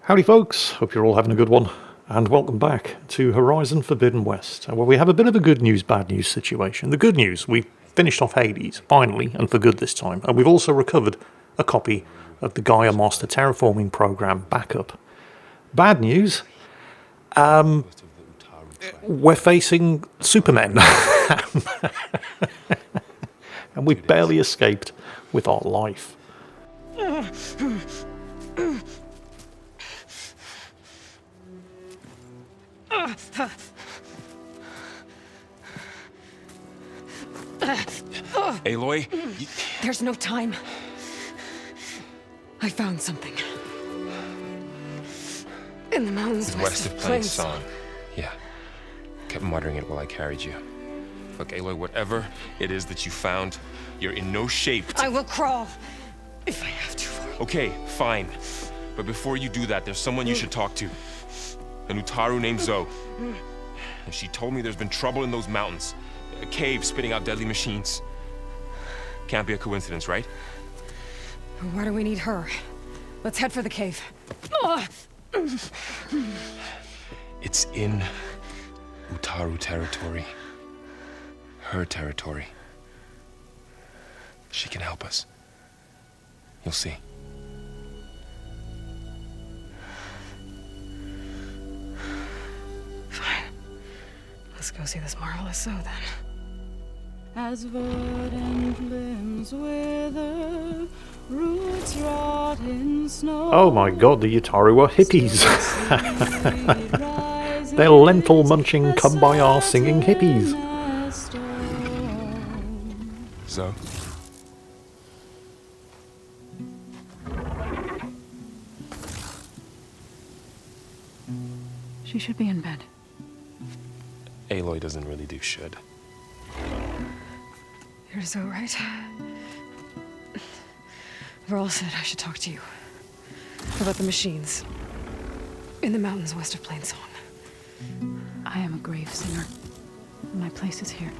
Howdy folks, hope you're all having a good one, and welcome back to Horizon Forbidden West, where we have a bit of a good news, bad news situation. The good news, we've finished off Hades, finally, and for good this time, and we've also recovered a copy of the Gaia Master Terraforming Program backup. Bad news, we're facing Supermen, and we've barely escaped with our life. Aloy? There's no time. I found something. In the mountains West of Plainsong. Yeah. Kept muttering it while I carried you. Look, Aloy, whatever it is that you found, you're in no shape to... I will crawl, if I have to. Okay, fine. But before you do that, there's someone you should talk to. An Utaru named Zoe. And she told me there's been trouble in those mountains. A cave spitting out deadly machines. Can't be a coincidence, right? Why do we need her? Let's head for the cave. It's in Utaru territory. Her territory. She can help us. You'll see. Fine. Let's go see this marvelous Zoe then. As verdant limbs wither, roots rot in snow. Oh my god, the Utaru are hippies. They're lentil-munching, come-by-our singing hippies. Zoe? She should be in bed. Aloy doesn't really do should. You're Zoe, right? Varl said I should talk to you. About the machines. In the mountains west of Plainsong. I am a grave singer. My place is here.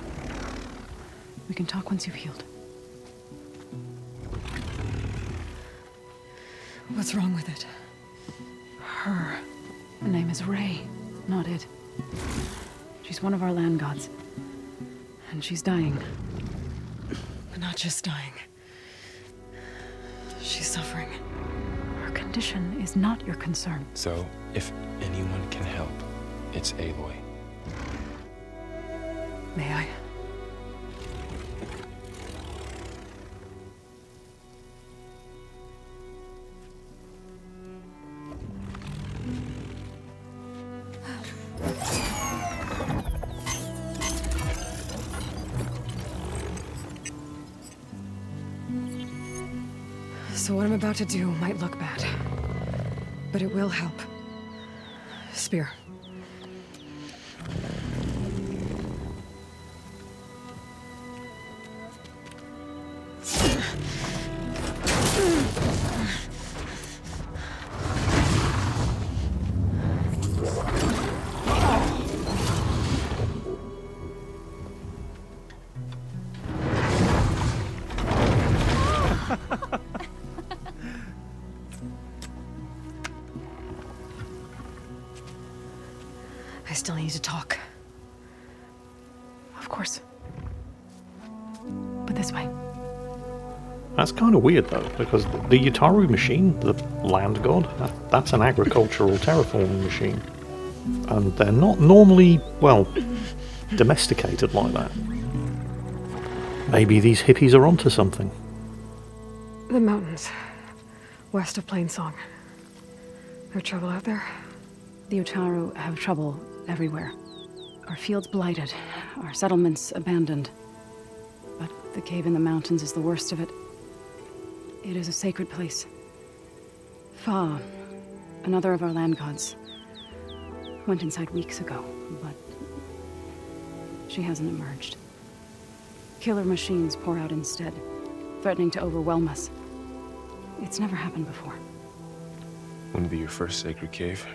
We can talk once you've healed. What's wrong with it? Her name is Ray, not it. She's one of our land gods. And she's dying. But not just dying. She's suffering. Her condition is not your concern. So, if anyone can help, it's Aloy. May I? So what I'm about to do might look bad, but it will help. Spear. I still need to talk. Of course. But this way. That's kind of weird though, because the Utaru machine, the land god, that's an agricultural terraforming machine. And they're not normally, well, domesticated like that. Maybe these hippies are onto something. The mountains. West of Plainsong. No trouble out there? The Utaru have trouble everywhere. Our fields blighted, our settlements abandoned. But the cave in the mountains is the worst of it. It is a sacred place. Fa, another of our land gods, went inside weeks ago, but she hasn't emerged. Killer machines pour out instead, threatening to overwhelm us. It's never happened before. Wouldn't be your first sacred cave.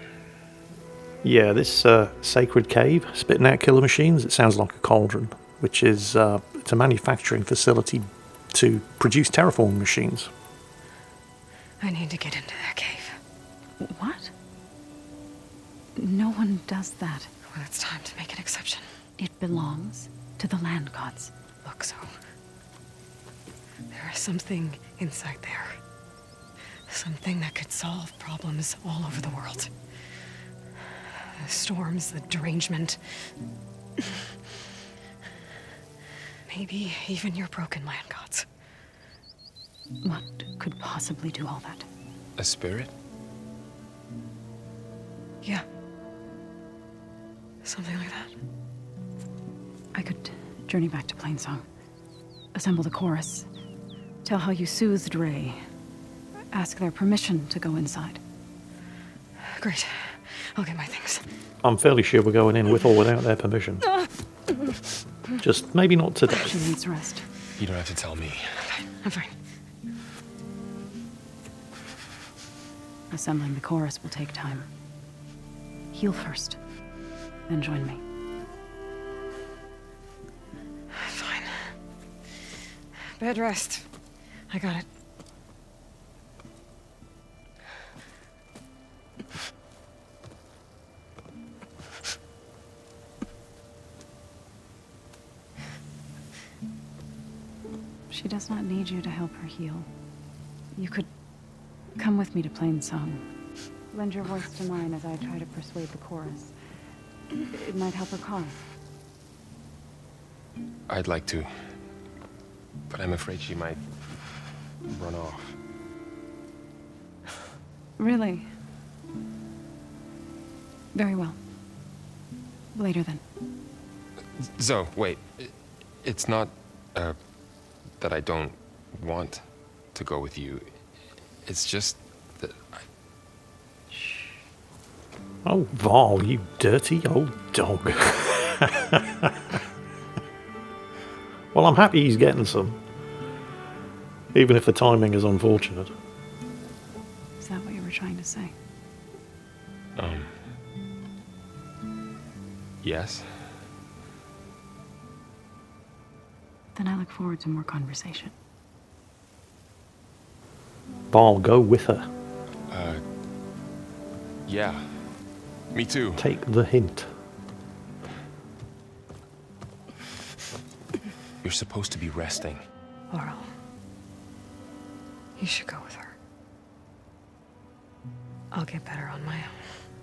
Yeah, this sacred cave, spitting out killer machines, it sounds like a cauldron, which is it's a manufacturing facility to produce terraforming machines. I need to get into that cave. What? No one does that. Well, it's time to make an exception. It belongs to the land gods. Look, so... there is something inside there. Something that could solve problems all over the world. The storms, the derangement. Maybe even your broken land gods. What could possibly do all that? A spirit? Yeah. Something like that. I could journey back to Plainsong, assemble the chorus, tell how you soothed Ray, ask their permission to go inside. Great. I'll get my things. I'm fairly sure we're going in with or without their permission. Just maybe not today. She needs rest. You don't have to tell me. I'm fine. Assembling the chorus will take time. Heal first, then join me. Fine. Bed rest. I got it. She does not need you to help her heal. You could come with me to Plainsong. Lend your voice to mine as I try to persuade the chorus. It might help her cause. I'd like to. But I'm afraid she might run off. Really? Very well. Later then. Zoe, wait. It's not, that I don't want to go with you. It's just that Oh, Val, you dirty old dog. Well, I'm happy he's getting some. Even if the timing is unfortunate. Is that what you were trying to say? Yes? Then I look forward to more conversation. Val, go with her. Yeah. Me too. Take the hint. You're supposed to be resting. Laurel. You should go with her. I'll get better on my own.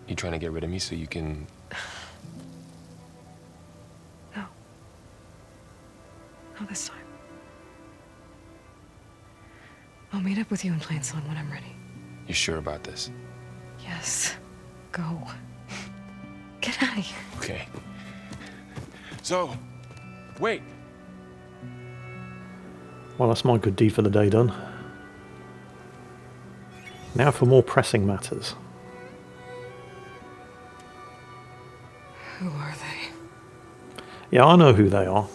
You trying to get rid of me so you can... No. Not this time. I'll meet up with you in Plainsong when I'm ready. You sure about this? Yes. Go. Get out of here. Okay. Zoe, wait. Well, that's my good deed for the day done. Now for more pressing matters. Who are they? Yeah, I know who they are.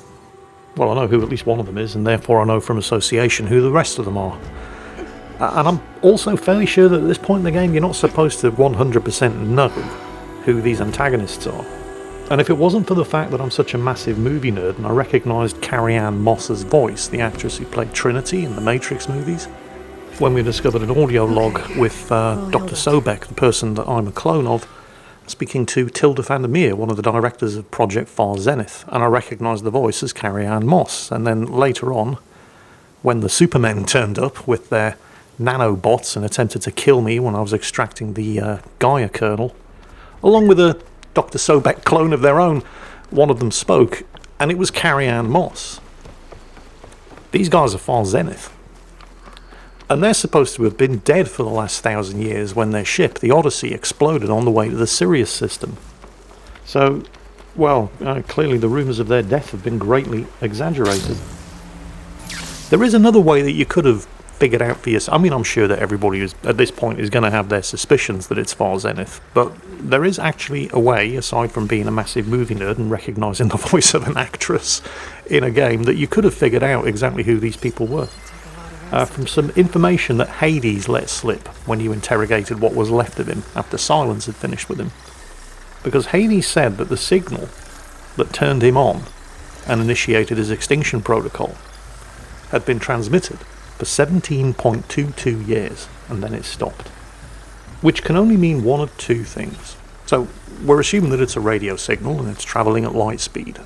Well, I know who at least one of them is, and therefore I know from association who the rest of them are. And I'm also fairly sure that at this point in the game you're not supposed to 100% know who these antagonists are. And if it wasn't for the fact that I'm such a massive movie nerd and I recognised Carrie-Anne Moss's voice, the actress who played Trinity in the Matrix movies, when we discovered an audio log with Dr. Sobek, the person that I'm a clone of, speaking to Tilda Vandermeer, one of the directors of Project Far Zenith, and I recognised the voice as Carrie-Anne Moss. And then later on, when the Supermen turned up with their nanobots and attempted to kill me when I was extracting the Gaia kernel, along with a Dr. Sobek clone of their own, one of them spoke, and it was Carrie-Anne Moss. These guys are Far Zenith. And they're supposed to have been dead for the last 1,000 years when their ship, the Odyssey, exploded on the way to the Sirius system. So, well, clearly the rumours of their death have been greatly exaggerated. There is another way that you could have figured out for yourself. I mean, I'm sure that everybody is, at this point is going to have their suspicions that it's Far Zenith, but there is actually a way, aside from being a massive movie nerd and recognising the voice of an actress in a game, that you could have figured out exactly who these people were. From some information that Hades let slip when you interrogated what was left of him after Silence had finished with him. Because Hades said that the signal that turned him on and initiated his extinction protocol had been transmitted for 17.22 years, and then it stopped. Which can only mean one of two things. So we're assuming that it's a radio signal and it's travelling at light speed.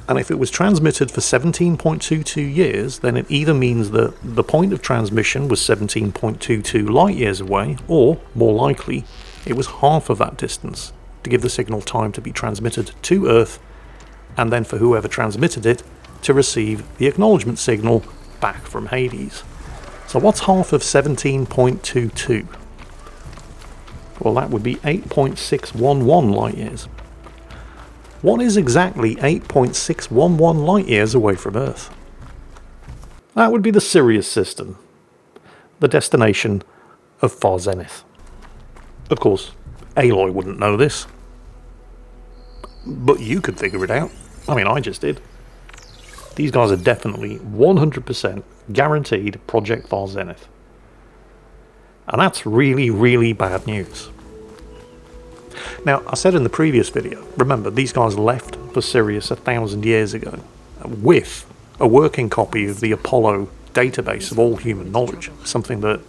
And if it was transmitted for 17.22 years, then it either means that the point of transmission was 17.22 light years away, or, more likely, it was half of that distance, to give the signal time to be transmitted to Earth, and then for whoever transmitted it to receive the acknowledgement signal back from Hades. So what's half of 17.22? Well, that would be 8.611 light years. What is exactly 8.611 light years away from Earth? That would be the Sirius system, the destination of Far Zenith. Of course, Aloy wouldn't know this, but you could figure it out. I mean, I just did. These guys are definitely 100% guaranteed Project Far Zenith. And that's really, really bad news. Now, I said in the previous video, remember, these guys left for Sirius 1,000 years ago with a working copy of the Apollo database of all human knowledge, something that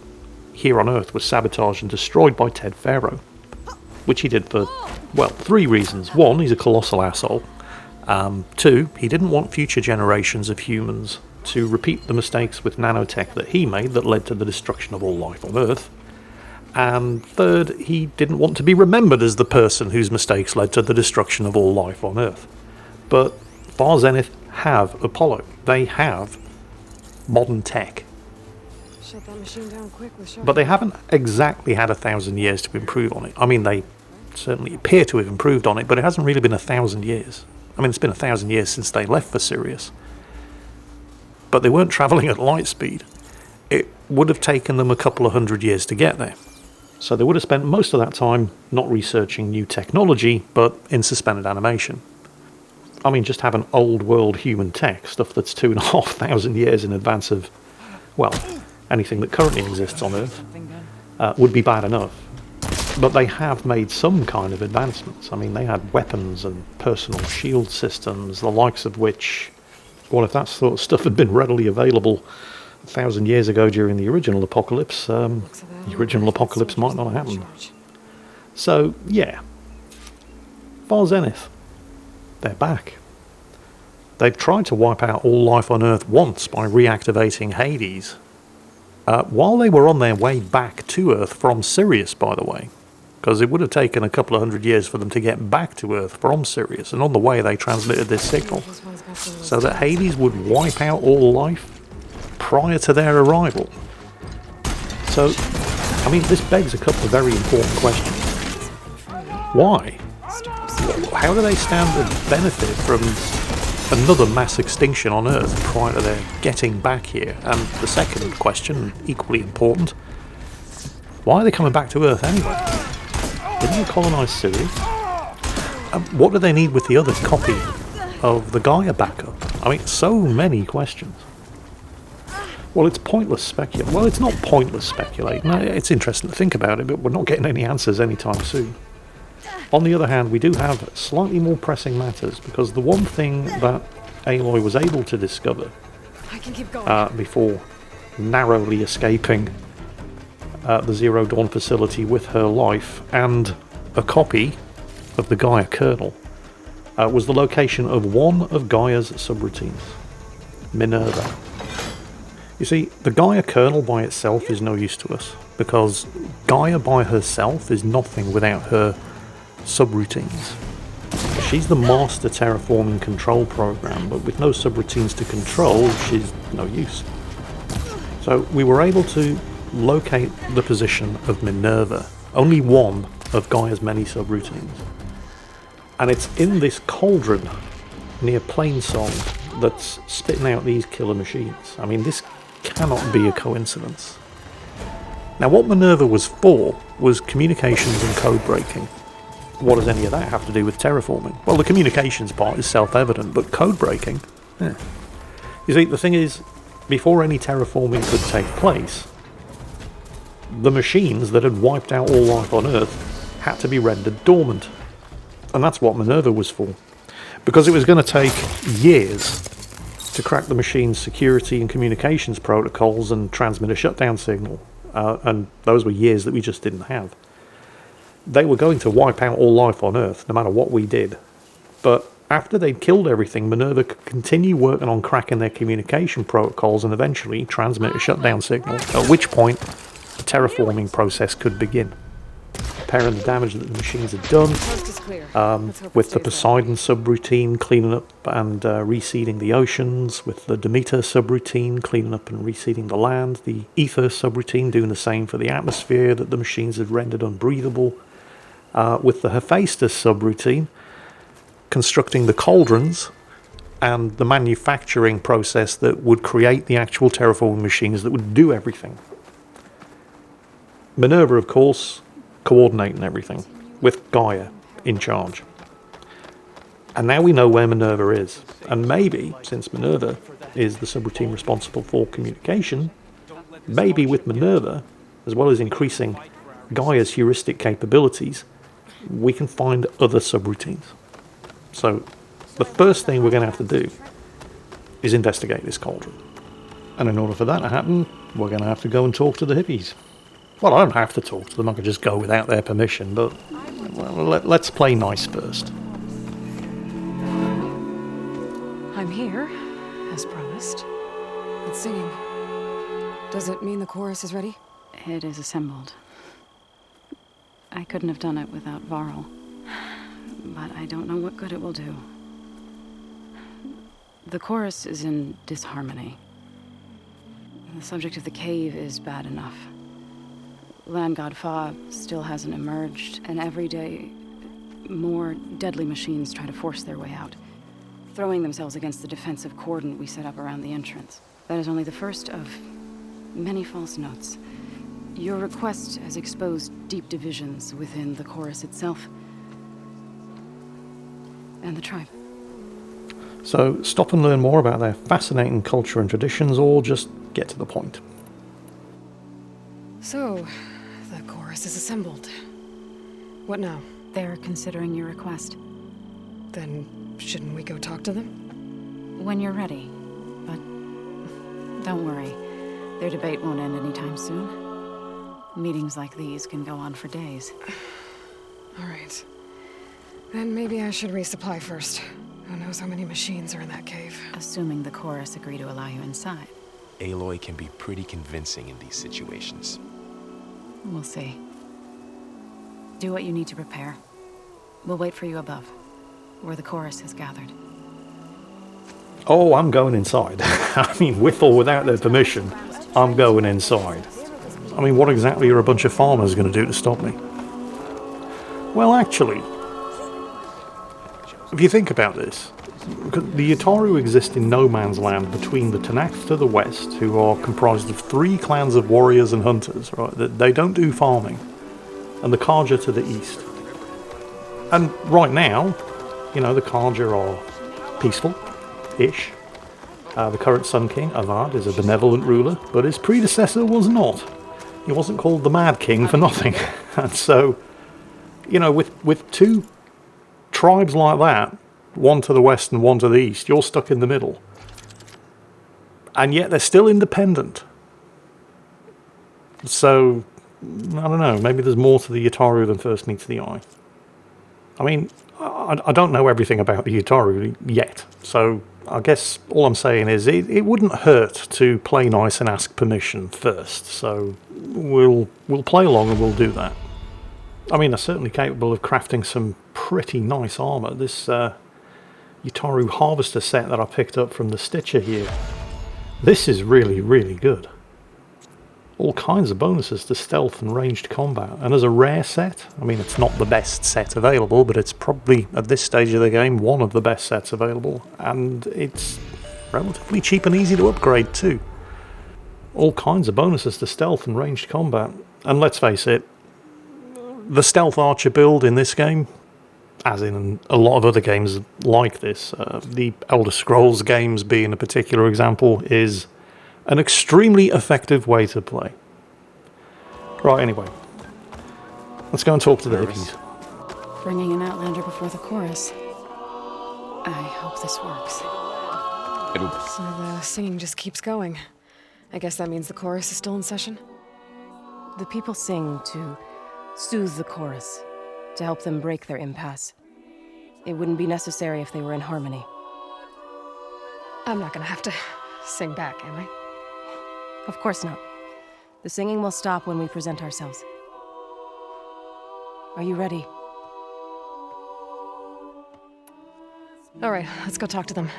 here on Earth was sabotaged and destroyed by Ted Faro, which he did for, well, 3 reasons. 1, he's a colossal asshole. 2, he didn't want future generations of humans to repeat the mistakes with nanotech that he made that led to the destruction of all life on Earth. And 3rd, he didn't want to be remembered as the person whose mistakes led to the destruction of all life on Earth. But Far Zenith have Apollo. They have modern tech. Shut that machine down quick with sharp. But they haven't exactly had 1,000 years to improve on it. I mean, they certainly appear to have improved on it, but it hasn't really been 1,000 years. I mean, it's been 1,000 years since they left for Sirius. But they weren't travelling at light speed. It would have taken them a couple of 100 years to get there. So they would have spent most of that time not researching new technology, but in suspended animation. I mean, just having old world human tech, stuff that's 2,500 years in advance of, well, anything that currently exists on Earth, would be bad enough. But they have made some kind of advancements. I mean, they had weapons and personal shield systems, the likes of which, well, if that sort of stuff had been readily available 1,000 years ago during the original apocalypse, the original apocalypse might not have happened. So, yeah. Far Zenith. They're back. They've tried to wipe out all life on Earth once by reactivating Hades. While they were on their way back to Earth from Sirius, by the way. Because it would have taken a couple of 100 years for them to get back to Earth from Sirius. And on the way they transmitted this signal. So that Hades would wipe out all life prior to their arrival. So, I mean, this begs a couple of very important questions. Why? How do they stand to benefit from another mass extinction on Earth prior to their getting back here? And the second question, equally important, why are they coming back to Earth anyway? Didn't they colonise Sirius? What do they need with the other copy of the Gaia backup? I mean, so many questions. Well, it's pointless speculate. Well, it's not pointless speculating. It's interesting to think about it, but we're not getting any answers anytime soon. On the other hand, we do have slightly more pressing matters, because the one thing that Aloy was able to discover I can keep going. before narrowly escaping the Zero Dawn facility with her life and a copy of the Gaia kernel was the location of one of Gaia's subroutines, Minerva. You see, the Gaia kernel by itself is no use to us, because Gaia by herself is nothing without her subroutines. She's the master terraforming control program, but with no subroutines to control, she's no use. So we were able to locate the position of Minerva, only one of Gaia's many subroutines. And it's in this cauldron near Plainsong that's spitting out these killer machines. I mean, this cannot be a coincidence. Now, what Minerva was for was communications and code breaking. What does any of that have to do with terraforming? Well, the communications part is self-evident, but code breaking? You see, the thing is, before any terraforming could take place, the machines that had wiped out all life on Earth had to be rendered dormant. And that's what Minerva was for. Because it was going to take years to crack the machine's security and communications protocols and transmit a shutdown signal. And those were years that we just didn't have. They were going to wipe out all life on Earth, no matter what we did. But after they'd killed everything, Minerva could continue working on cracking their communication protocols and eventually transmit a shutdown signal, at which point the terraforming process could begin. Repairing the damage that the machines had done, with the Poseidon subroutine cleaning up and reseeding the oceans, with the Demeter subroutine cleaning up and reseeding the land, the Ether subroutine doing the same for the atmosphere that the machines had rendered unbreathable, with the Hephaestus subroutine constructing the cauldrons and the manufacturing process that would create the actual terraforming machines that would do everything. Minerva, of course, coordinating everything, with Gaia in charge. And now we know where Minerva is. And maybe, since Minerva is the subroutine responsible for communication, maybe with Minerva, as well as increasing Gaia's heuristic capabilities, we can find other subroutines. So the first thing we're going to have to do is investigate this cauldron. And in order for that to happen, we're going to have to go and talk to the hippies. Well, I don't have to talk to them, I could just go without their permission, but well, let's play nice first. I'm here, as promised. It's singing. Does it mean the chorus is ready? It is assembled. I couldn't have done it without Varl. But I don't know what good it will do. The chorus is in disharmony. The subject of the cave is bad enough. Land God Fa still hasn't emerged, and every day more deadly machines try to force their way out, throwing themselves against the defensive cordon we set up around the entrance. That is only the first of many false notes. Your request has exposed deep divisions within the chorus itself and the tribe. So stop and learn more about their fascinating culture and traditions, or just get to the point. So, the chorus is assembled. What now? They're considering your request. Then, shouldn't we go talk to them? When you're ready. But don't worry. Their debate won't end anytime soon. Meetings like these can go on for days. All right. Then maybe I should resupply first. Who knows how many machines are in that cave? Assuming the chorus agree to allow you inside. Aloy can be pretty convincing in these situations. We'll see. Do what you need to prepare. We'll wait for you above, where the chorus has gathered. Oh, I'm going inside. I mean, with or without their permission, I'm going inside. I mean, what exactly are a bunch of farmers going to do to stop me? Well, actually, if you think about this, the Utaru exist in no man's land between the Tenakth to the west, who are comprised of 3 clans of warriors and hunters, right? They don't do farming, and the Karja to the east. And right now, you know, the Karja are peaceful-ish. The current Sun King, Avad, is a benevolent ruler, but his predecessor was not. He wasn't called the Mad King for nothing. And so, you know, with 2 tribes like that, one to the west and one to the east, you're stuck in the middle. And yet they're still independent. So, I don't know, maybe there's more to the Utaru than first meets the eye. I mean, I don't know everything about the Utaru yet, so I guess all I'm saying is it wouldn't hurt to play nice and ask permission first, so we'll play along and we'll do that. I mean, they're certainly capable of crafting some pretty nice armour. This Utaru Harvester set that I picked up from the Stitcher here, this is really, really good. All kinds of bonuses to stealth and ranged combat. And as a rare set, I mean, it's not the best set available, but it's probably, at this stage of the game, one of the best sets available. And it's relatively cheap and easy to upgrade too. All kinds of bonuses to stealth and ranged combat. And let's face it, the stealth archer build in this game, as in a lot of other games like this, the Elder Scrolls games being a particular example, is an extremely effective way to play. Right, anyway. Let's go and talk to the hippies. Bringing an Outlander before the chorus. I hope this works. So the singing just keeps going. I guess that means the chorus is still in session? The people sing to soothe the chorus, to help them break their impasse. It wouldn't be necessary if they were in harmony. I'm not gonna have to sing back, am I? Of course not. The singing will stop when we present ourselves. Are you ready? All right, let's go talk to them.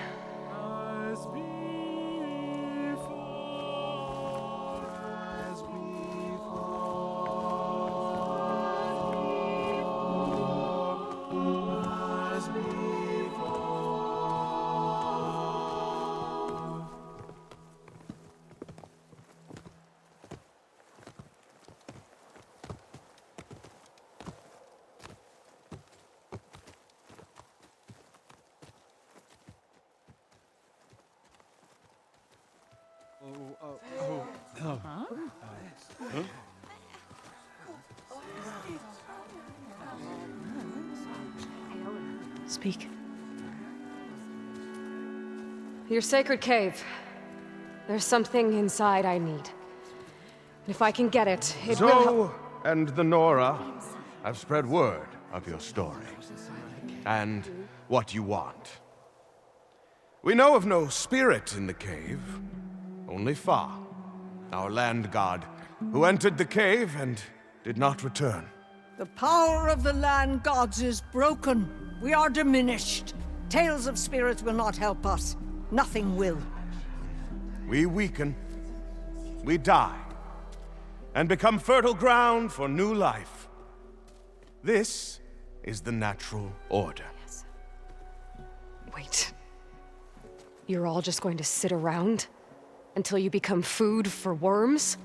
Speak. Your sacred cave. There's something inside I need. And if I can get it, it will help. Zoe and the Nora have spread word of your story and what you want. We know of no spirit in the cave, only Far, our land god, who entered the cave and did not return. The power of the land gods is broken. We are diminished. Tales of spirits will not help us. Nothing will. We weaken, we die, and become fertile ground for new life. This is the natural order. Wait. You're all just going to sit around until you become food for worms?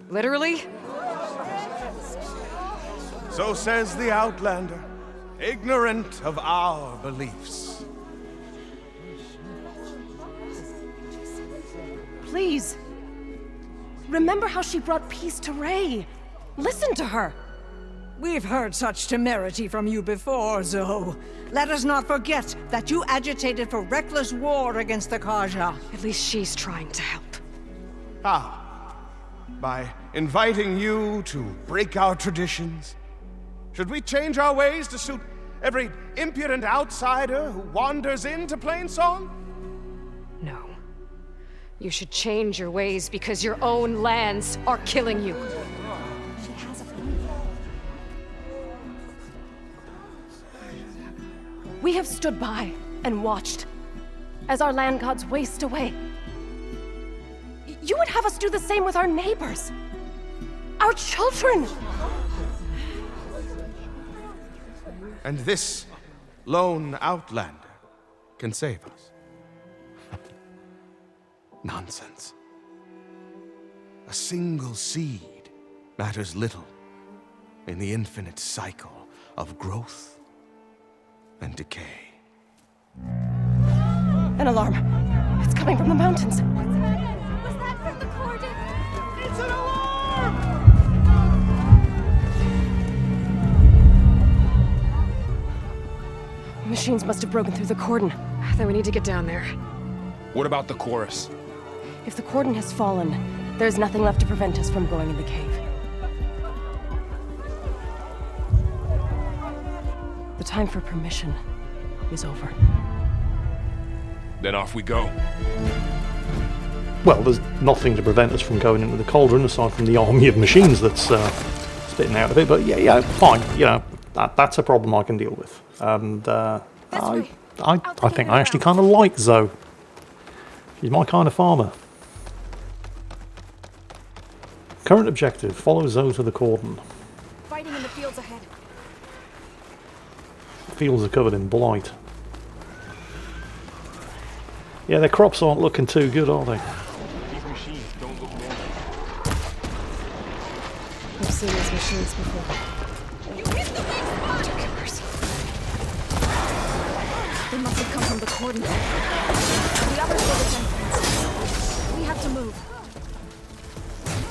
Literally? So says the Outlander, ignorant of our beliefs. Please. Remember how she brought peace to Ray. Listen to her. We've heard such temerity from you before, Zoe. Let us not forget that you agitated for reckless war against the Kaja. At least she's trying to help. How? By inviting you to break our traditions? Should we change our ways to suit every impudent outsider who wanders into Plainsong? No. You should change your ways because your own lands are killing you. We have stood by and watched as our land gods waste away. You would have us do the same with our neighbors, our children. And this lone outlander can save us. Nonsense. A single seed matters little in the infinite cycle of growth and decay. An alarm. It's coming from the mountains. Was that from the cordon? It's an alarm! Machines must have broken through the cordon. Then we need to get down there. What about the chorus? If the cordon has fallen, there's nothing left to prevent us from going in the cave. The time for permission is over. Then off we go. Well, there's nothing to prevent us from going into the cauldron aside from the army of machines that's spitting out of it. But yeah, fine. You know, that's a problem I can deal with. And I think I actually kind of like Zoe. She's my kind of farmer. Current objective: follow Zoe to the cordon. Fighting in the fields ahead. Fields are covered in blight. Yeah, their crops aren't looking too good, are they? These machines don't look normal. I've seen these machines before. You hit the weak spot! Killers. They must have come from the cordon. The others were defenseless. We have to move.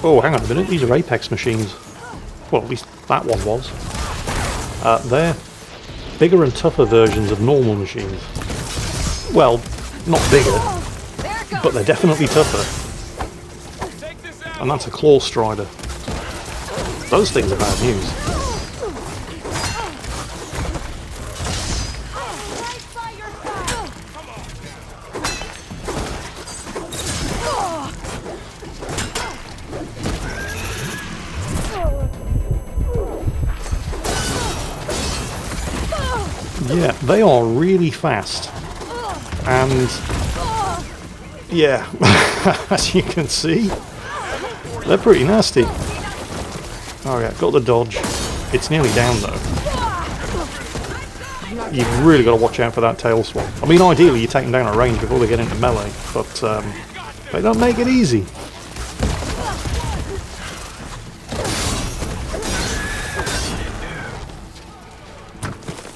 Oh, hang on a minute. These are Apex machines. Well, at least that one was. They're bigger and tougher versions of normal machines. Well, not bigger, but they're definitely tougher. And that's a claw strider. Those things are bad news. Yeah, they are really fast. And yeah, as you can see, they're pretty nasty. Oh yeah, got the dodge. It's nearly down though. You've really got to watch out for that tail swap. I mean, ideally you take them down at range before they get into melee, but they don't make it easy.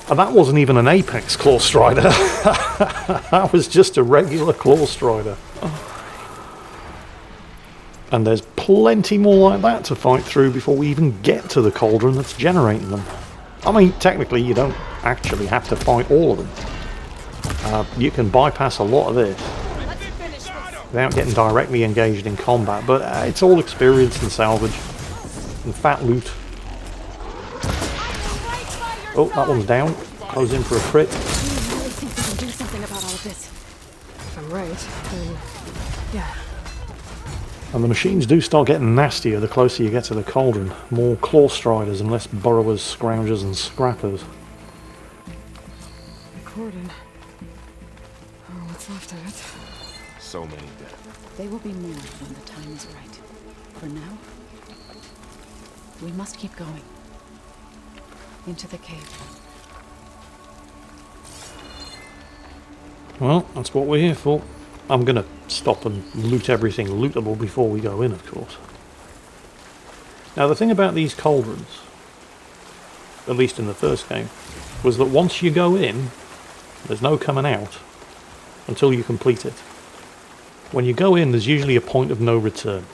And that wasn't even an Apex Claw Strider. That was just a regular Claw Strider. And there's plenty more like that to fight through before we even get to the cauldron that's generating them. I mean, technically you don't actually have to fight all of them. You can bypass a lot of this without getting directly engaged in combat, but it's all experience and salvage and fat loot. Oh, that one's down. Goes in for a crit. Do you really think we can do something about all of this? If I'm right, then yeah. And the machines do start getting nastier the closer you get to the cauldron. More claw striders and less burrowers, scroungers and scrappers. Cordon. Oh, what's left of it? So many dead. They will be more when the time is right. For now, we must keep going. Into the cave. Well, that's what we're here for. I'm going to stop and loot everything lootable before we go in, of course. Now, the thing about these cauldrons, at least in the first game, was that once you go in, there's no coming out until you complete it. When you go in, there's usually a point of no return.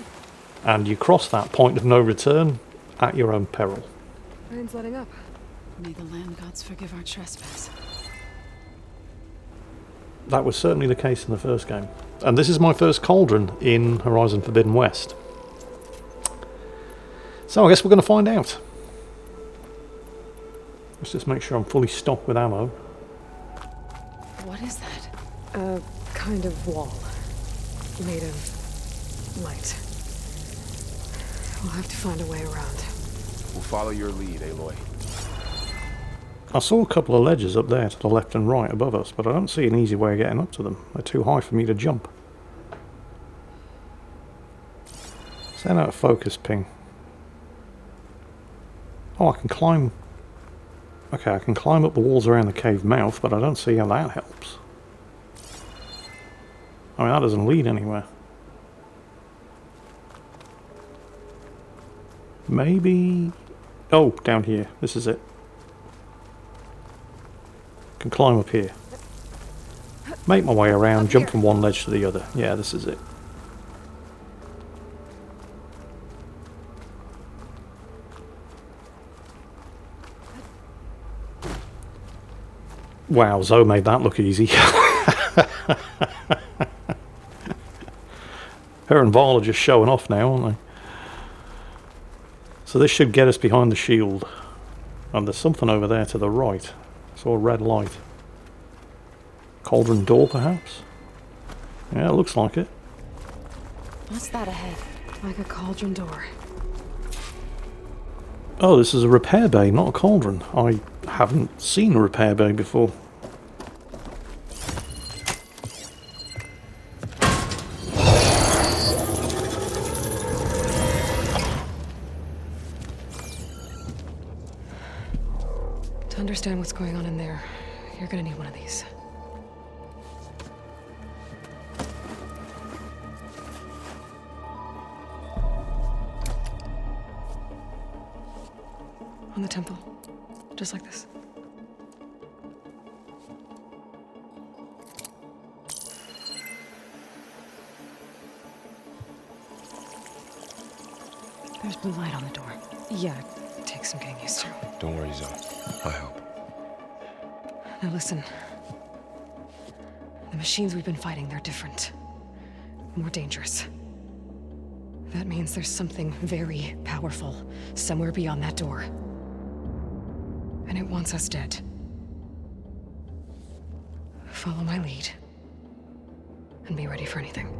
And you cross that point of no return at your own peril. Rain's letting up. May the land gods forgive our trespass. That was certainly the case in the first game. And this is my first cauldron in Horizon Forbidden West. So I guess we're going to find out. Let's just make sure I'm fully stocked with ammo. What is that? A kind of wall. Made of light. We'll have to find a way around. We'll follow your lead, Aloy. I saw a couple of ledges up there to the left and right above us, but I don't see an easy way of getting up to them. They're too high for me to jump. Send out a focus ping. Oh, I can climb... Okay, I can climb up the walls around the cave mouth, but I don't see how that helps. I mean, that doesn't lead anywhere. Maybe... Oh, down here. This is it. Can climb up here. Make my way around, jump from one ledge to the other. Yeah, this is it. Wow, Zoe made that look easy. Her and Val are just showing off now, aren't they? So this should get us behind the shield. And there's something over there to the right. Saw a red light. Cauldron door, perhaps? Yeah, it looks like it. What's that ahead? Like a cauldron door. Oh, this is a repair bay, not a cauldron. I haven't seen a repair bay before. To understand what's going on in there, you're gonna need one of these. On the temple. Just like this. There's blue light on the door. Yeah, it takes some getting used to. Don't worry, Zoe. I help. Now listen. The machines we've been fighting, they're different. More dangerous. That means there's something very powerful somewhere beyond that door. And it wants us dead. Follow my lead. And be ready for anything.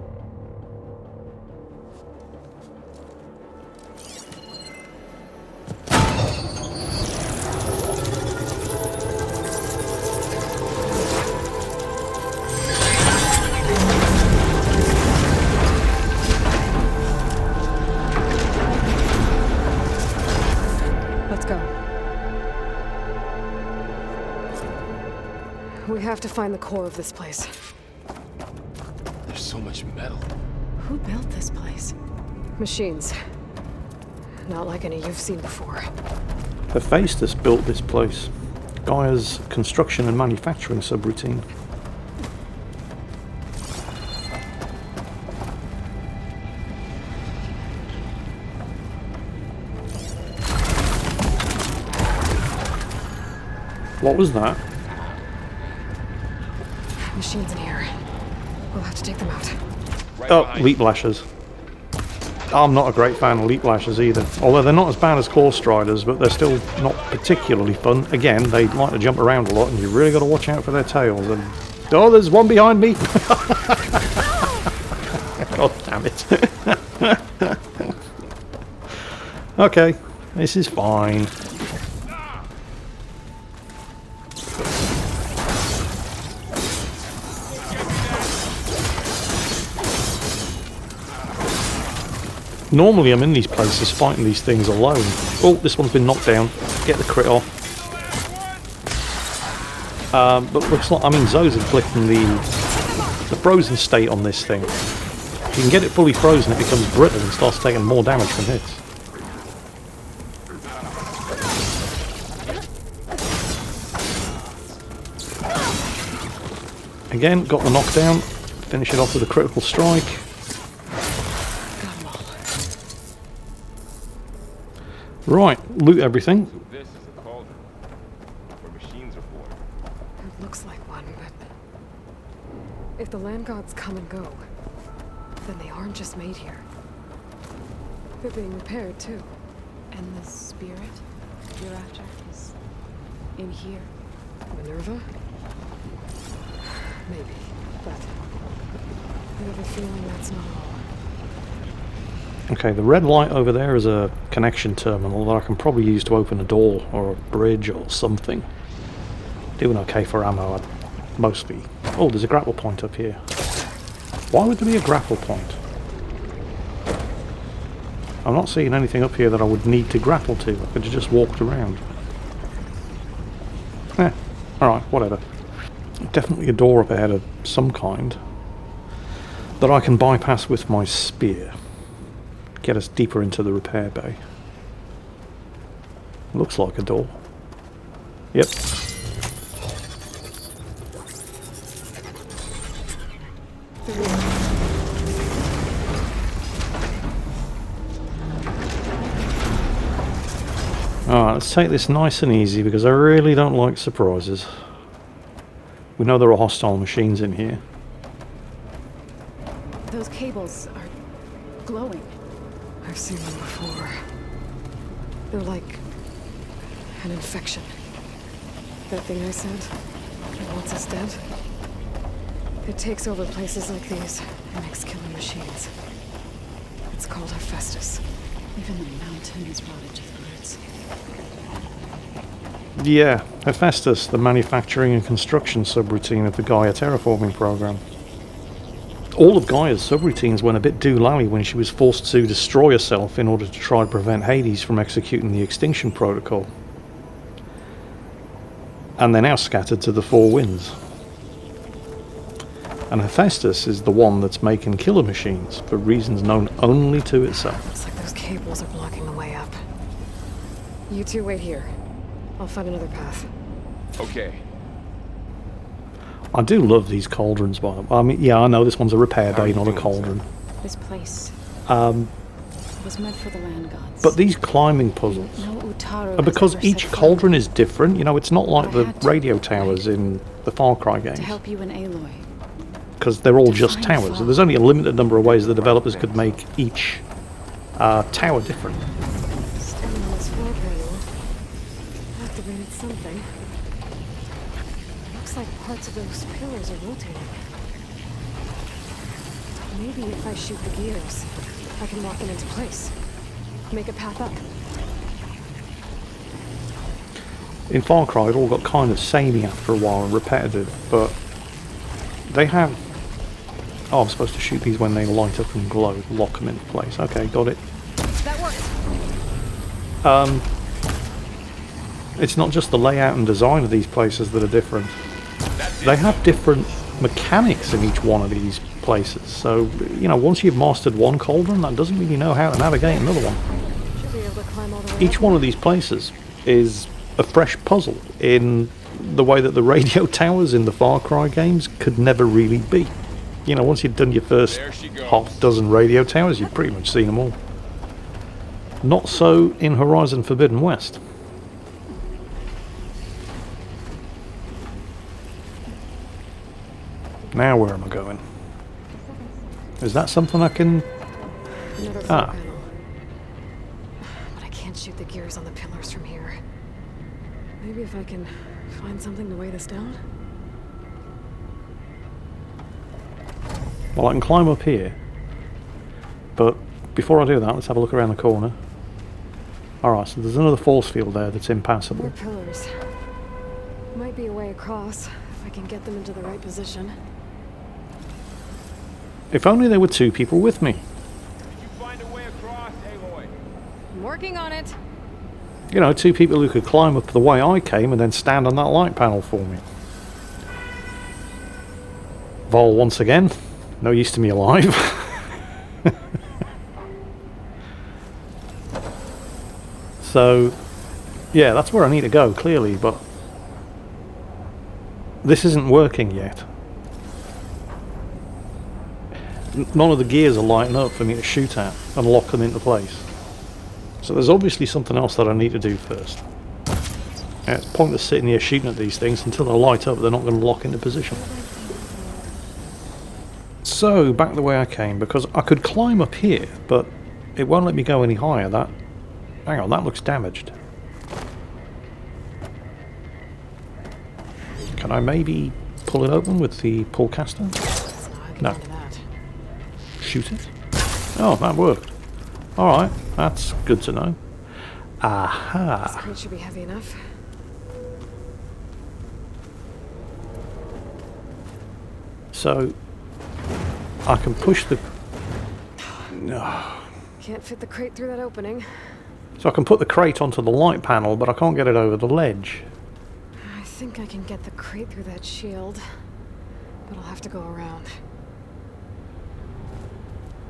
We have to find the core of this place. There's so much metal. Who built this place? Machines. Not like any you've seen before. Hephaestus built this place. Gaia's construction and manufacturing subroutine. What was that? Machines in here. We'll have to take them out. Right Oh, behind leap lashes. I'm not a great fan of leap lashes either. Although they're not as bad as core striders, but they're still not particularly fun. Again, they like to jump around a lot, and you really got to watch out for their tails. And oh, there's one behind me! God damn it! Okay, this is fine. Normally I'm in these places fighting these things alone. Oh, this one's been knocked down. Get the crit off. But looks like, I mean, Zoe's inflicting the frozen state on this thing. If you can get it fully frozen, it becomes brittle and starts taking more damage from hits. Again, got the knockdown. Finish it off with a critical strike. Right, loot everything. So this is a cauldron where machines are born. It looks like one, but if the land gods come and go, then they aren't just made here. They're being repaired too. And the spirit you're after is in here? Minerva? Maybe, but I have a feeling that's not all. Okay, the red light over there is a connection terminal that I can probably use to open a door or a bridge or something. Doing okay for ammo, mostly. Oh, there's a grapple point up here. Why would there be a grapple point? I'm not seeing anything up here that I would need to grapple to. I could have just walked around. Alright, whatever. Definitely a door up ahead of some kind that I can bypass with my spear. Get us deeper into the repair bay. Looks like a door. Yep. Alright, let's take this nice and easy because I really don't like surprises. We know there are hostile machines in here. Those cables are glowing. I've seen them before. They're like an infection. That thing I said, that wants us dead. It takes over places like these and makes killing machines. It's called Hephaestus. Even the mountain is rotted to the roots. Yeah, Hephaestus, the manufacturing and construction subroutine of the Gaia terraforming program. All of Gaia's subroutines went a bit doolally when she was forced to destroy herself in order to try to prevent Hades from executing the extinction protocol. And they're now scattered to the four winds. And Hephaestus is the one that's making killer machines for reasons known only to itself. Looks like those cables are blocking the way up. You two wait here. I'll find another path. Okay. I do love these cauldrons, by the way. I mean, yeah, I know this one's a repair bay, not a cauldron. This place was meant for the land gods. But these climbing puzzles No Utaru are because has ever each set cauldron foot is different. You know, it's not like I the had to, radio towers in the Far Cry games. to help you in Aloy. Because they're all to just find towers. Far. There's only a limited number of ways the developers could make each tower different. Standing on this floor panel activated something. Looks like parts of those pillars are rotating. Maybe if I shoot the gears, I can lock them into place. Make a path up. In Far Cry, it all got kind of samey after a while and repetitive, but they have... Oh, I'm supposed to shoot these when they light up and glow, lock them into place. Okay, got it. That worked. It's not just the layout and design of these places that are different. they have different mechanics in each one of these places. So, you know, once you've mastered one cauldron, that doesn't mean you know how to navigate another one. Should be able to climb all the way Each up. one of these places is a fresh puzzle in the way that the radio towers in the Far Cry games could never really be. You know, once you've done your first half dozen radio towers, you've pretty much seen them all. Not so in Horizon Forbidden West. Now where am I going? Is that something I can... Another floor panel. But I can't shoot the gears on the pillars from here. Maybe if I can find something to weigh this down? Well, I can climb up here. But before I do that, let's have a look around the corner. Alright, so there's another force field there that's impassable. More pillars. Might be a way across, if I can get them into the right position. If only there were two people with me. You find a way across, Aloy. I'm working on it. You know, two people who could climb up the way I came and then stand on that light panel for me. Vol once again. No use to me alive. So, yeah, that's where I need to go, clearly, but this isn't working yet. None of the gears are lighting up for me to shoot at and lock them into place. So there's obviously something else that I need to do first. Yeah, it's pointless sitting here shooting at these things until they light up, they're not going to lock into position. So, back the way I came, because I could climb up here, but it won't let me go any higher. Hang on, that looks damaged. Can I maybe pull it open with the pull caster? No. Shoot it? Oh, that worked. Alright, that's good to know. This Aha! crate should be heavy enough. So, I can push the... No. Can't fit the crate through that opening. So I can put the crate onto the light panel, but I can't get it over the ledge. I think I can get the crate through that shield, but I'll have to go around.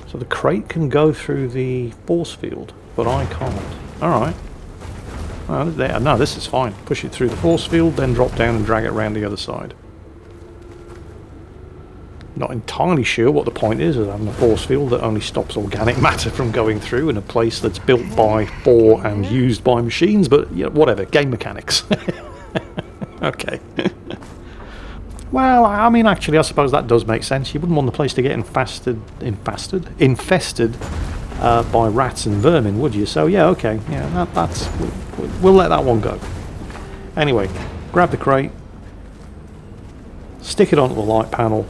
So the crate can go through the force field, but I can't. Alright. No, this is fine. Push it through the force field, then drop down and drag it around the other side. Not entirely sure what the point is of having a force field that only stops organic matter from going through in a place that's built by, for, and used by machines, but you know, whatever, game mechanics. Okay. Well, I mean, actually, I suppose that does make sense. You wouldn't want the place to get infested by rats and vermin, would you? So, yeah, okay. Yeah, we'll let that one go. Anyway, grab the crate, stick it onto the light panel,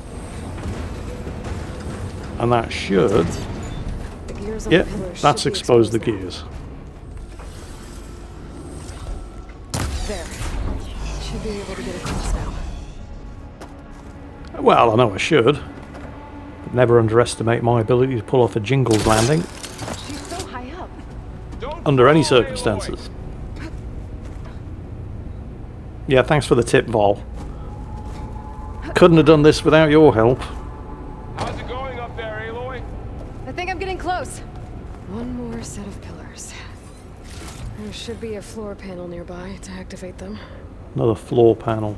and that should... The gears on Yep, the pillars that's should be exposed the now. gears. There. Should be able to get across now. Well, I know I should. But never underestimate my ability to pull off a Jingles landing She's so high up. under any circumstances. Yeah, thanks for the tip, Vol. Couldn't have done this without your help. How's it going up there, Aloy? I think I'm getting close. One more set of pillars. There should be a floor panel nearby to activate them. Another floor panel.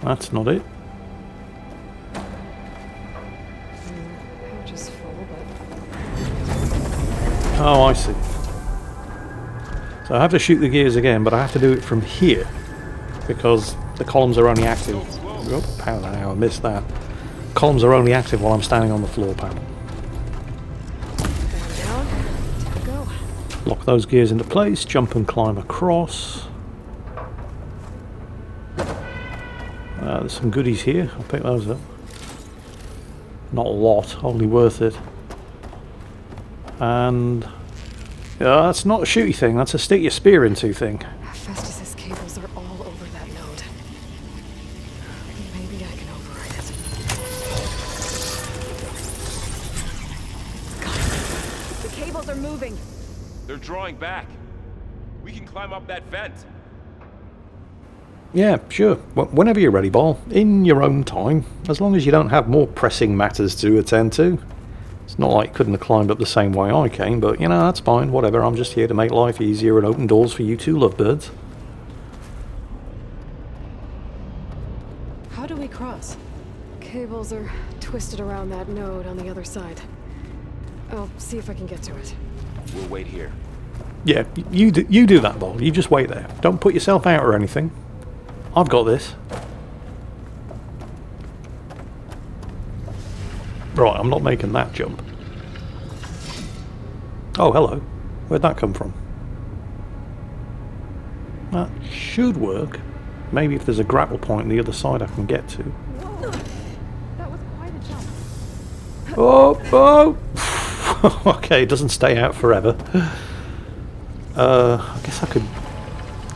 That's not it. Pouch is full, but Oh, I see. So I have to shoot the gears again, but I have to do it from here because the columns are only active. Oh, how the hell I missed that. Columns are only active while I'm standing on the floor panel. down, time to go. Lock those gears into place, jump and climb across. There's some goodies here, I'll pick those up. Not a lot, only worth it. And... that's not a shooty thing, that's a stick your spear into thing. Festus's cables are all over that node. Maybe I can override it. The cables are moving. They're drawing back. We can climb up that vent. Yeah, sure. Whenever you're ready, Ball. In your own time. As long as you don't have more pressing matters to attend to. It's not like you couldn't have climbed up the same way I came, but, you know, that's fine. Whatever, I'm just here to make life easier and open doors for you two lovebirds. How do we cross? Cables are twisted around that node on the other side. I'll see if I can get to it. We'll wait here. Yeah, you do that, Ball. You just wait there. Don't put yourself out or anything. I've got this. Right, I'm not making that jump. Oh, hello. Where'd that come from? That should work. Maybe if there's a grapple point on the other side I can get to. Whoa! That was quite a jump. Oh! Okay, it doesn't stay out forever. I guess I could...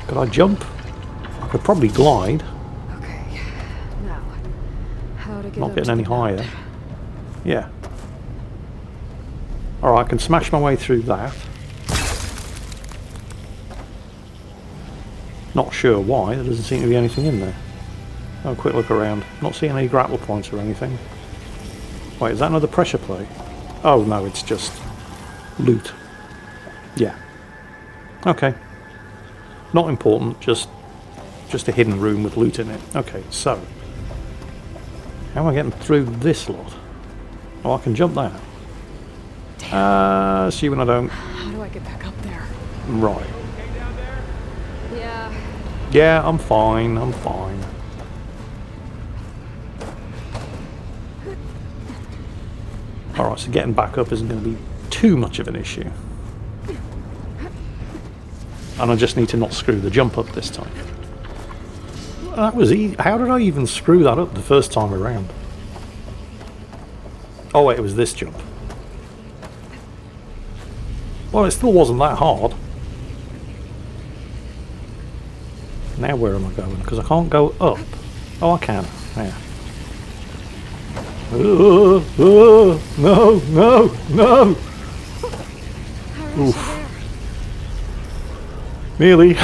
Could I jump? I could probably glide. Okay. Now, how to get Not up getting to any the higher. node. Yeah. Alright, I can smash my way through that. Not sure why, there doesn't seem to be anything in there. Have a quick look around. Not seeing any grapple points or anything. Wait, is that another pressure plate? Oh no, it's just loot. Yeah. Okay. Not important, just a hidden room with loot in it. Okay, so how am I getting through this lot? Oh, I can jump that. See when I don't. How do I get back up there? Right. Yeah. Yeah, I'm fine. I'm fine. Alright, so getting back up isn't going to be too much of an issue. And I just need to not screw the jump up this time. That was easy. How did I even screw that up the first time around? Oh wait, it was this jump. Well, it still wasn't that hard. Now where am I going? Because I can't go up. Oh, I can. Yeah. No, no, no! Oof. Nearly.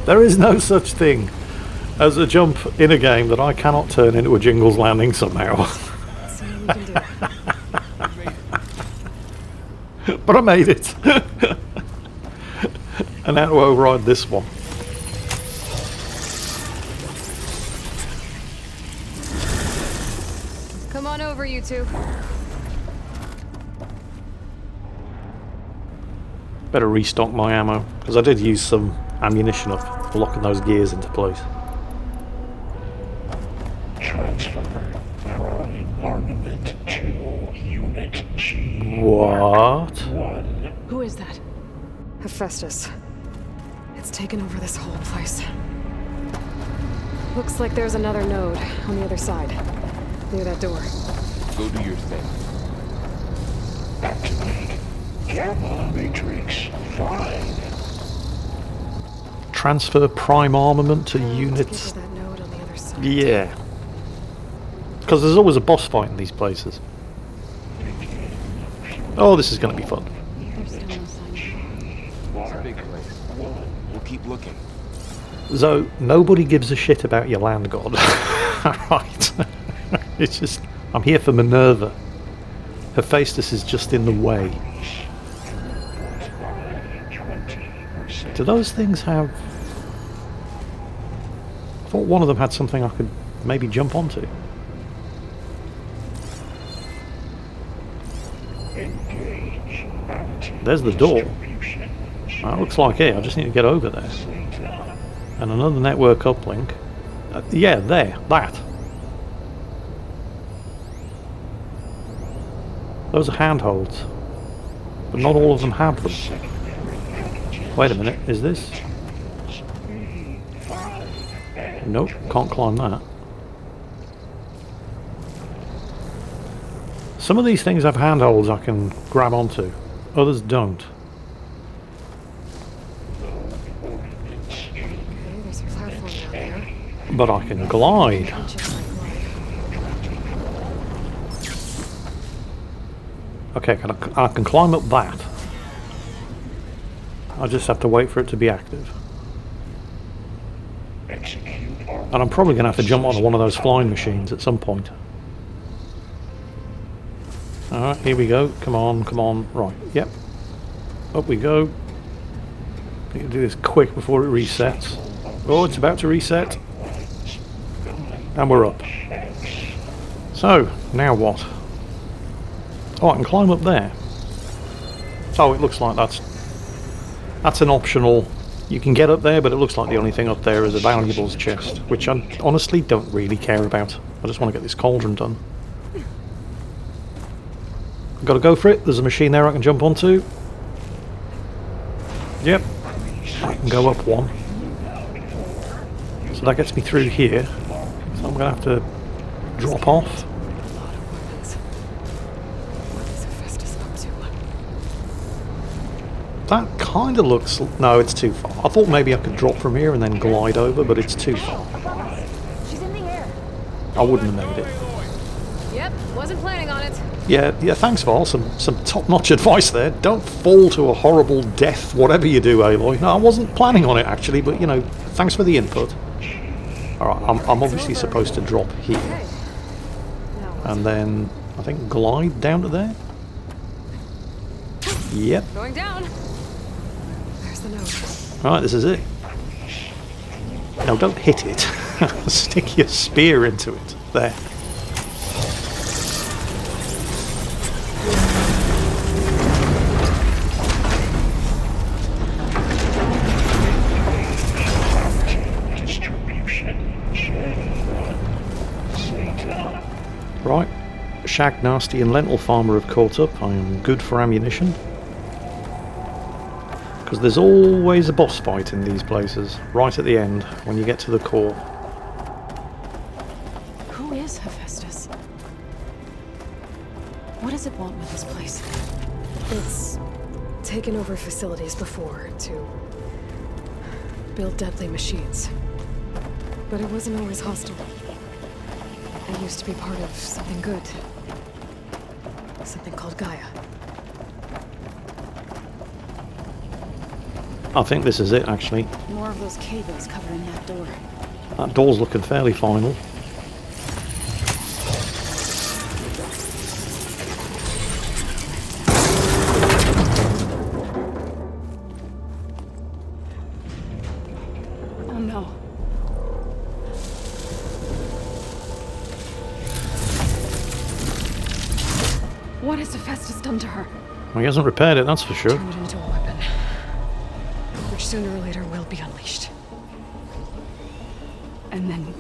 There is no such thing as a jump in a game that I cannot turn into a Jingles landing somehow. Let's see what we can do. But I made it. And how to override this one. Come on over, you two. Better restock my ammo, because I did use some ammunition up for locking those gears into place. Transfer prime armament to Unit G. What? 1. Who is that? Hephaestus. It's taken over this whole place. Looks like there's another node on the other side, near that door. Go do your thing. Activate Gamma Matrix 5. Transfer prime armament to Get units. to that node on the other side. Yeah. Because there's always a boss fight in these places. Oh, this is going to be fun. There's still no sign. It's a big place. We'll keep looking. So, nobody gives a shit about your land god. Right. It's just, I'm here for Minerva. Hephaestus is just in the way. Do those things have... I thought one of them had something I could maybe jump onto. There's the door. That looks like it. I just need to get over there. And another network uplink. Yeah, there. That. Those are handholds. But not all of them have them. Wait a minute. Is this? Nope. Can't climb that. Some of these things have handholds I can grab onto. Others don't. Okay, there's a platform down there. But I can glide. Check my glide. Okay, I can climb up that. I just have to wait for it to be active. Execute And I'm probably going to have to jump onto one of those flying machines at some point. Alright, here we go. Come on, come on. Right, yep. Up we go. Need to do this quick before it resets. Oh, it's about to reset. And we're up. So, now what? Oh, I can climb up there. Oh, it looks like that's an optional. You can get up there, but it looks like the only thing up there is a valuables chest, which I honestly don't really care about. I just want to get this cauldron done. I've got to go for it. There's a machine there I can jump onto. Yep. I can go up one. So that gets me through here. So I'm going to have to drop off. That kind of looks... No, it's too far. I thought maybe I could drop from here and then glide over, but it's too far. She's in the air. I wouldn't have made it. Yep, wasn't planning on it. Yeah, thanks, Val. Some top-notch advice there. Don't fall to a horrible death, whatever you do, Aloy. No, I wasn't planning on it, actually, but, you know, thanks for the input. Alright, I'm obviously supposed to drop here. And then, I think, glide down to there? Yep. Going down. There's the note. Right, this is it. No, don't hit it. Stick your spear into it. There. Right. Shag Nasty and Lentil Farmer have caught up. I am good for ammunition. Because there's always a boss fight in these places, right at the end, when you get to the core. Who is Hephaestus? What does it want with this place? It's taken over facilities before to build deadly machines. But it wasn't always hostile. It used to be part of something good. Something called Gaia. I think this is it, actually. More of those cables covering that door. That door's looking fairly final. Oh no. What has Hephaestus done to her? Well, he hasn't repaired it, that's for sure. Turned it into a weapon. Which sooner or later will be unleashed. And then,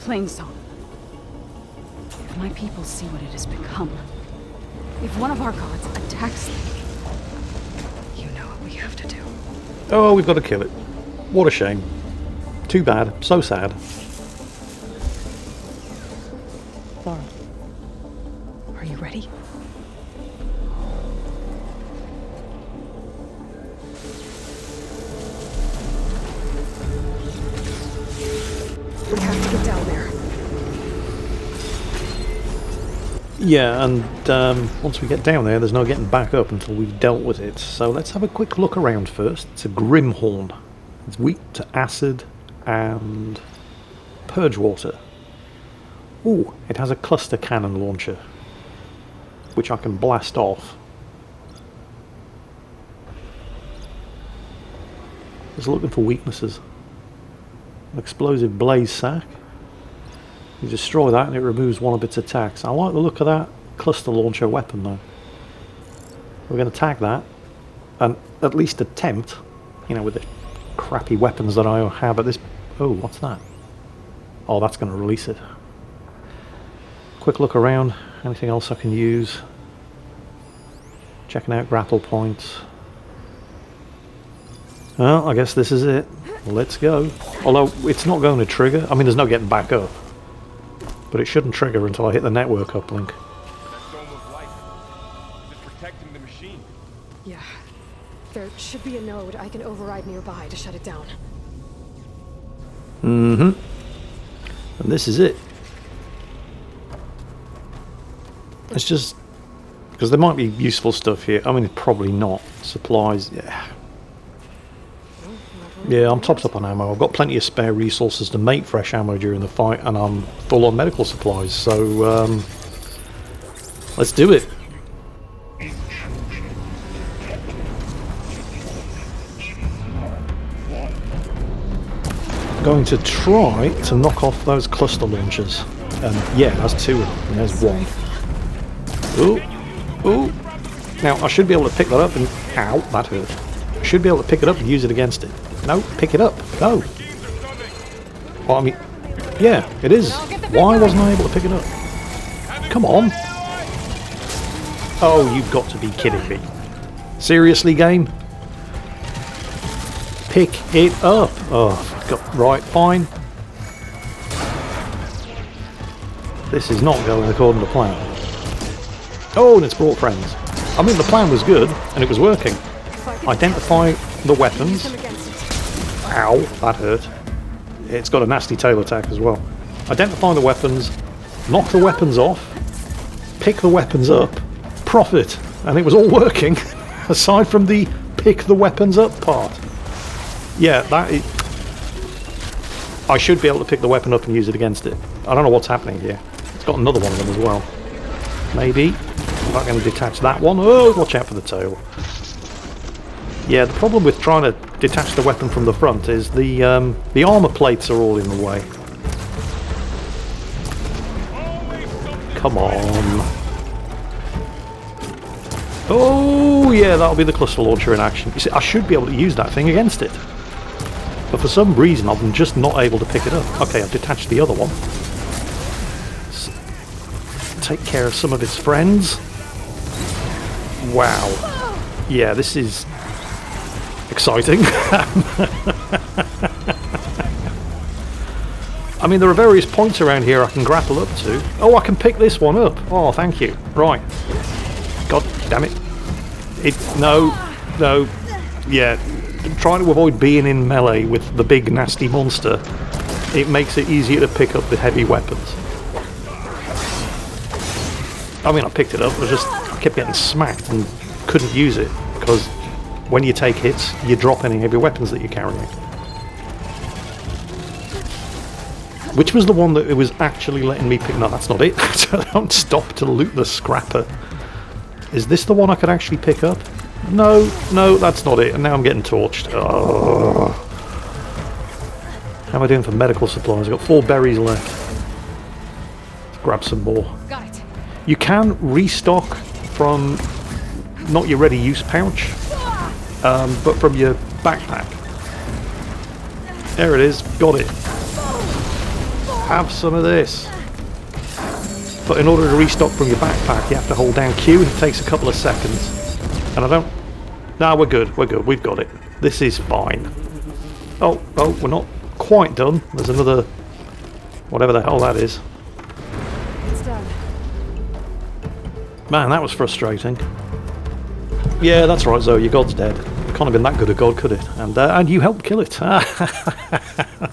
Plainsong. If my people see what it has become, if one of our gods attacks them, You know what we have to do. Oh, we've got to kill it. What a shame. Too bad. So sad. Laura, are you ready? We have to get down there. Yeah, and once we get down there, there's no getting back up until we've dealt with it. So let's have a quick look around first. It's a Grimhorn. It's weak to acid and purge water. Ooh, it has a cluster cannon launcher, which I can blast off. Just looking for weaknesses. An explosive blaze sack. You destroy that and it removes one of its attacks. I like the look of that cluster launcher weapon though. We're going to tag that and at least attempt, you know, with the crappy weapons that I have at this... Oh, what's that? Oh, that's going to release it. Quick look around. Anything else I can use? Checking out grapple points. Well, I guess this is it. Let's go. Although it's not going to trigger. I mean, there's no getting back up. But it shouldn't trigger until I hit the network uplink. That dome of light. Is it protecting the machine? Yeah. There should be a node I can override nearby to shut it down. Mm-hmm. And this is it. It's just... because there might be useful stuff here. I mean, probably not. Supplies, yeah. Yeah, I'm topped up on ammo. I've got plenty of spare resources to make fresh ammo during the fight, and I'm full on medical supplies, so let's do it. Going to try to knock off those cluster launchers. Yeah, there's 2 of them, and there's 1. Ooh, ooh. Now, I should be able to pick that up and... Ow, that hurt. I should be able to pick it up and use it against it. No, pick it up. No. Well, I mean... Yeah, it is. Why wasn't I able to pick it up? Come on. Oh, you've got to be kidding me. Seriously, game? Pick it up. Oh, right, fine. This is not going according to plan. Oh, and it's brought friends. I mean, the plan was good, and it was working. Identify the weapons. Ow, that hurt. It's got a nasty tail attack as well. Identify the weapons, knock the weapons off, pick the weapons up, profit. And it was all working, aside from the pick the weapons up part. Yeah, that is... I should be able to pick the weapon up and use it against it. I don't know what's happening here. It's got another one of them as well. Maybe. I'm not going to detach that one. Oh, watch out for the tail. Yeah, the problem with trying to detach the weapon from the front is the armor plates are all in the way. Come on. Oh, yeah, that'll be the cluster launcher in action. You see, I should be able to use that thing against it. But for some reason, I'm just not able to pick it up. Okay, I've detached the other one. Take care of some of its friends. Wow. Yeah, this is exciting. I mean, there are various points around here I can grapple up to. Oh, I can pick this one up. Oh, thank you. Right. God damn it. No. Yeah. Trying to avoid being in melee with the big nasty monster. It makes it easier to pick up the heavy weapons. I mean, I picked it up, I kept getting smacked and couldn't use it, because when you take hits, you drop any heavy weapons that you're carrying. Which was the one that it was actually letting me pick? No, that's not it. Don't stop to loot the scrapper. Is this the one I could actually pick up? No, that's not it. And now I'm getting torched. Oh. How am I doing for medical supplies? I've got 4 berries left. Let's grab some more. Got it. You can restock from not your ready use pouch, but from your backpack. There it is, got it. Have some of this. But in order to restock from your backpack, you have to hold down Q, and it takes a couple of seconds. And I don't... No, we're good, we've got it. This is fine. Oh, we're not quite done. There's another... whatever the hell that is. It's done. Man, that was frustrating. Yeah, that's right, Zoe, your god's dead. It can't have been that good a god, could it? And you helped kill it.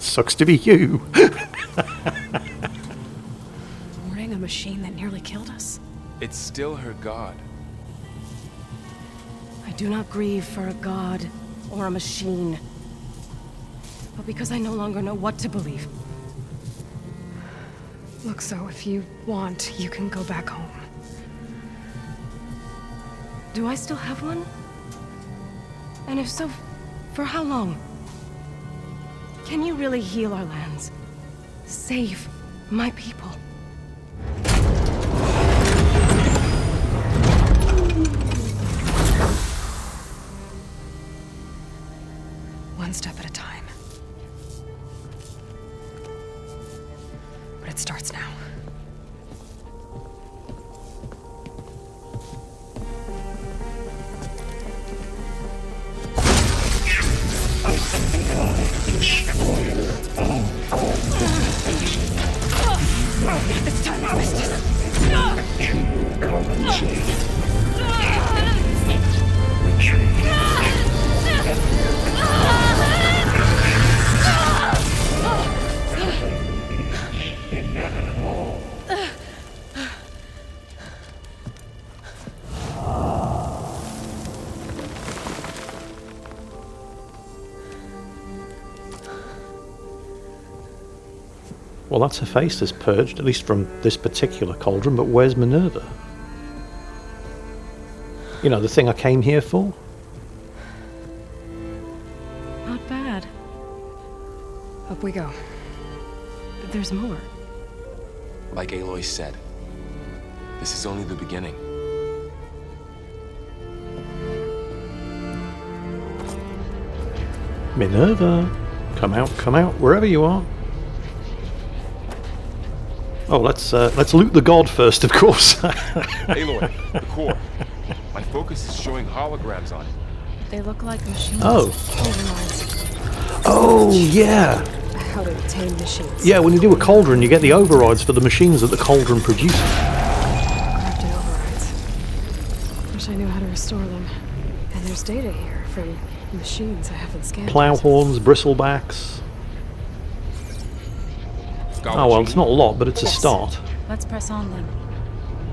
Sucks to be you. Thwarting a machine that nearly killed us? It's still her god. I do not grieve for a god or a machine, but because I no longer know what to believe. Look, so if you want, you can go back home. Do I still have one? And if so, for how long? Can you really heal our lands? Save my people? One step at a time. But it starts now. It's time to compensate. Retreat. Well, that's Hephaestus purged, at least from this particular cauldron, but where's Minerva? You know, the thing I came here for? Not bad. Up we go. But there's more. Like Aloy said, this is only the beginning. Minerva, come out, wherever you are. Oh, let's loot the god first, of course. Aloy, the core. My focus is showing holograms on it. They look like machines. Oh. Overrides. Oh, yeah. How to tame machines. Yeah, when you do a cauldron, you get the overrides for the machines that the cauldron produces. Crafting overrides. Wish I knew how to restore them. And there's data here from machines I haven't scanned. Plow horns, bristlebacks. Oh, well, it's not a lot, but it's a start. Let's press on then.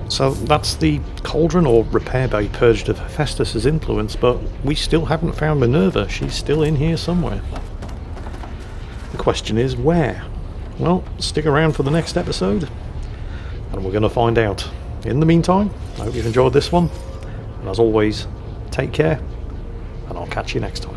So that's the cauldron or repair bay purged of Hephaestus' influence, but we still haven't found Minerva. She's still in here somewhere. The question is, where? Well, stick around for the next episode, and we're going to find out. In the meantime, I hope you've enjoyed this one, and as always, take care, and I'll catch you next time.